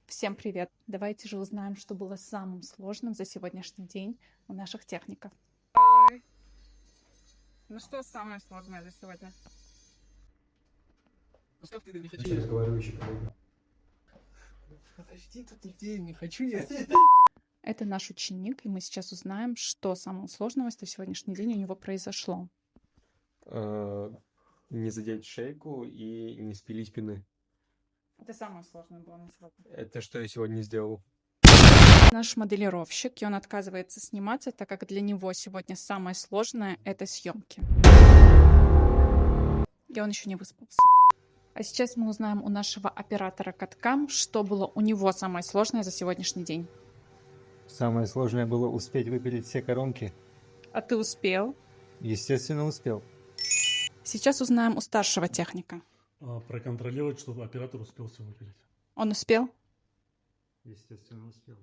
Всем привет! Давайте же узнаем, что было самым сложным за сегодняшний день у наших техников. Ну что самое сложное за сегодня? Разговаривающий коллега. Подожди, тут нигде не хочу я. Это наш ученик, и мы сейчас узнаем, что самого сложного за сегодняшний день у него произошло. Не задеть шейку и не спилить пины. Это самое сложное было на сегодня. Это что я сегодня сделал? Наш моделировщик, и он отказывается сниматься, так как для него сегодня самое сложное — это съемки. И он еще не выспался. А сейчас мы узнаем у нашего оператора катка, что было у него самое сложное за сегодняшний день. Самое сложное было успеть выпилить все коронки. А ты успел? Естественно, успел. Сейчас узнаем у старшего техника. Проконтролировать, чтобы оператор успел все выпилить. Он успел? Естественно, успел.